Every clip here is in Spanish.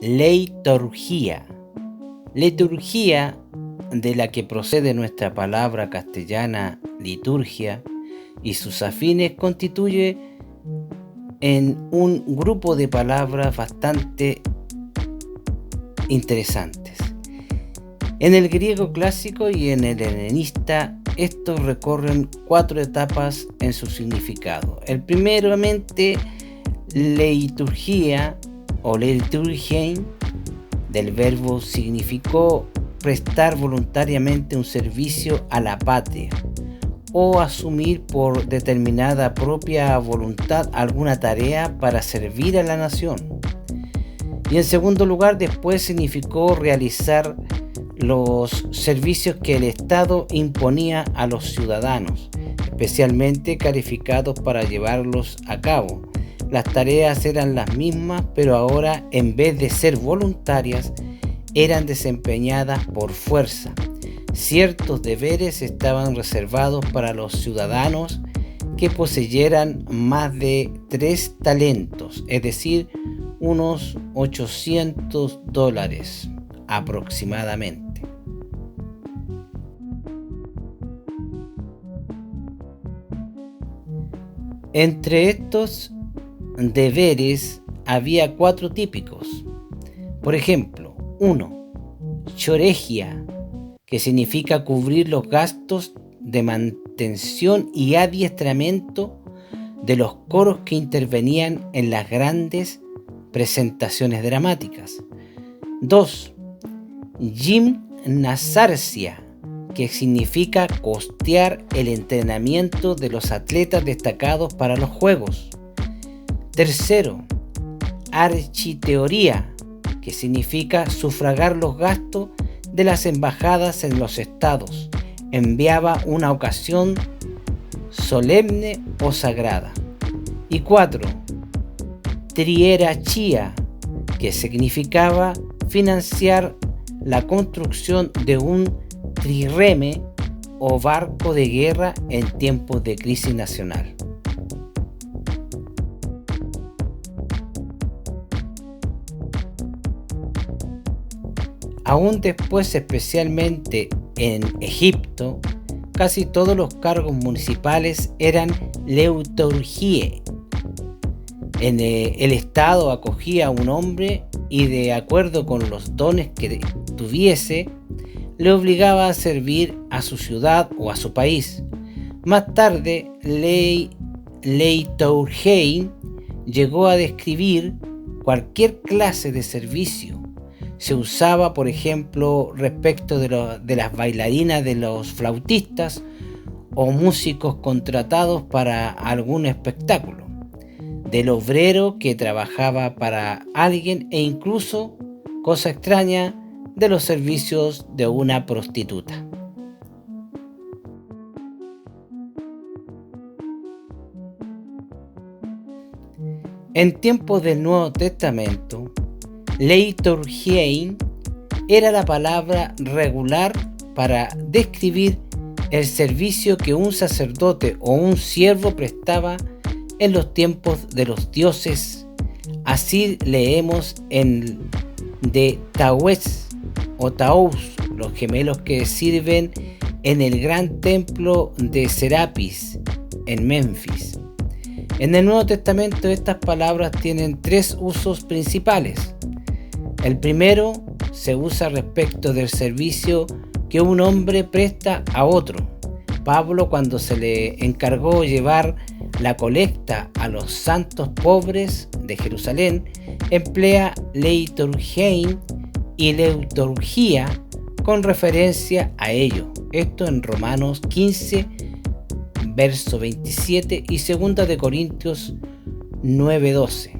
Leiturgia. Liturgia, de la que procede nuestra palabra castellana liturgia, y sus afines constituye en un grupo de palabras bastante interesantes. En el griego clásico y en el helenista, estos recorren 4 etapas en su significado. El primeramente, liturgia o liturgein, del verbo significó prestar voluntariamente un servicio a la patria o asumir por determinada propia voluntad alguna tarea para servir a la nación. Y en segundo lugar, después significó realizar los servicios que el Estado imponía a los ciudadanos, especialmente calificados para llevarlos a cabo. Las tareas eran las mismas, pero ahora, en vez de ser voluntarias, eran desempeñadas por fuerza. Ciertos deberes estaban reservados para los ciudadanos que poseyeran más de 3 talentos, es decir, unos $800 aproximadamente. Entre estos deberes había 4 típicos. Por ejemplo, 1. Choregia, que significa cubrir los gastos de mantención y adiestramiento de los coros que intervenían en las grandes presentaciones dramáticas. 2. Gimnasarsia, que significa costear el entrenamiento de los atletas destacados para los Juegos. 3. Architeoría, que significa sufragar los gastos de las embajadas en los estados. Enviaba una ocasión solemne o sagrada. Y 4. Trierachia, que significaba financiar la construcción de un trireme o barco de guerra en tiempos de crisis nacional. Aún después, especialmente en Egipto, casi todos los cargos municipales eran liturgiae. El Estado acogía a un hombre y, de acuerdo con los dones que tuviese, le obligaba a servir a su ciudad o a su país. Más tarde, liturgein llegó a describir cualquier clase de servicio. Se usaba, por ejemplo, respecto de las bailarinas de los flautistas o músicos contratados para algún espectáculo, del obrero que trabajaba para alguien e incluso, cosa extraña, de los servicios de una prostituta. En tiempos del Nuevo Testamento, liturgein era la palabra regular para describir el servicio que un sacerdote o un siervo prestaba en los tiempos de los dioses. Así leemos en de Tawes o Taus, los gemelos que sirven en el gran templo de Serapis en Memphis. En el Nuevo Testamento estas palabras tienen 3 usos principales. El primero se usa respecto del servicio que un hombre presta a otro. Pablo, cuando se le encargó llevar la colecta a los santos pobres de Jerusalén, emplea liturgein y liturgia con referencia a ello. Esto en Romanos 15, verso 27 y 2 de Corintios 9:12.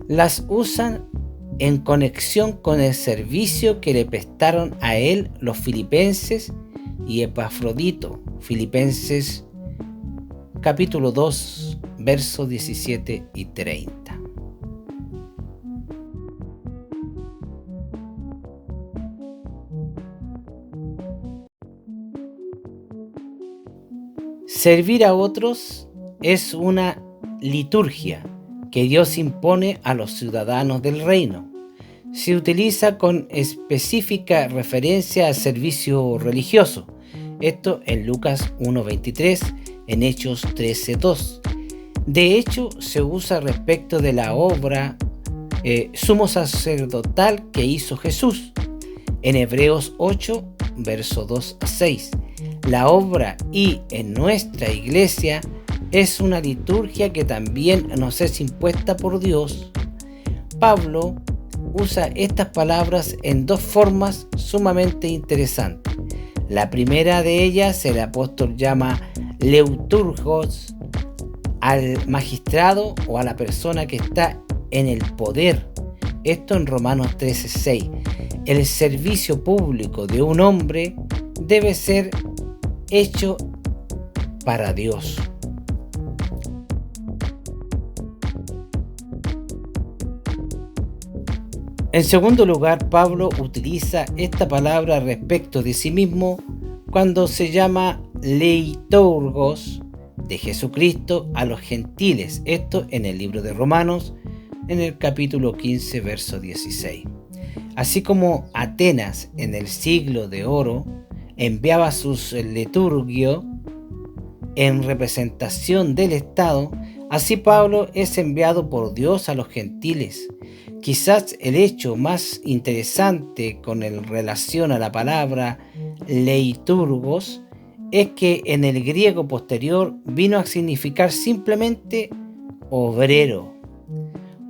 Las usan en conexión con el servicio que le prestaron a él los filipenses y Epafrodito. Filipenses capítulo 2, versos 17 y 30. Servir a otros es una liturgia que Dios impone a los ciudadanos del reino. se utiliza con específica referencia al servicio religioso. Esto en Lucas 1:23, en Hechos 13:2. De hecho, se usa respecto de la obra sumo sacerdotal que hizo Jesús, en Hebreos 8, verso 2 a 6. La obra y en nuestra iglesia es una liturgia que también nos es impuesta por Dios. Pablo usa estas palabras en dos formas sumamente interesantes. La primera de ellas, el apóstol llama leuturgos al magistrado o a la persona que está en el poder. Esto en Romanos 13:6. El servicio público de un hombre debe ser hecho para Dios. En segundo lugar, Pablo utiliza esta palabra respecto de sí mismo cuando se llama leiturgos de Jesucristo a los gentiles. Esto en el libro de Romanos, en el capítulo 15, verso 16. Así como Atenas en el siglo de oro enviaba sus liturgios en representación del Estado, así Pablo es enviado por Dios a los gentiles. Quizás el hecho más interesante con relación a la palabra leiturgos es que en el griego posterior vino a significar simplemente obrero,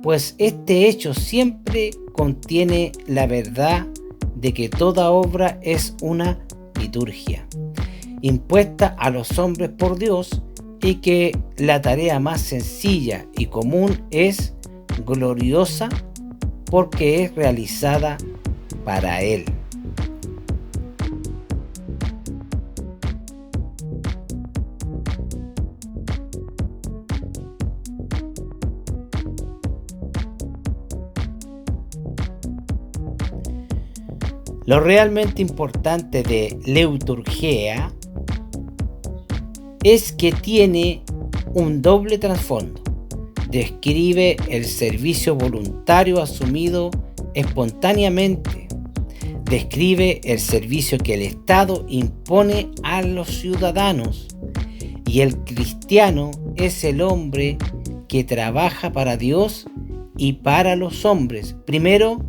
pues este hecho siempre contiene la verdad de que toda obra es una liturgia impuesta a los hombres por Dios, y que la tarea más sencilla y común es gloriosa porque es realizada para Él. Lo realmente importante de liturgia es que tiene un doble trasfondo. Describe el servicio voluntario asumido espontáneamente. Describe el servicio que el Estado impone a los ciudadanos. Y el cristiano es el hombre que trabaja para Dios y para los hombres. Primero,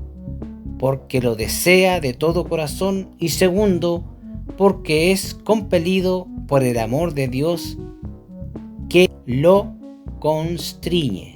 porque lo desea de todo corazón, y segundo, porque es compelido por el amor de Dios que lo constriñe.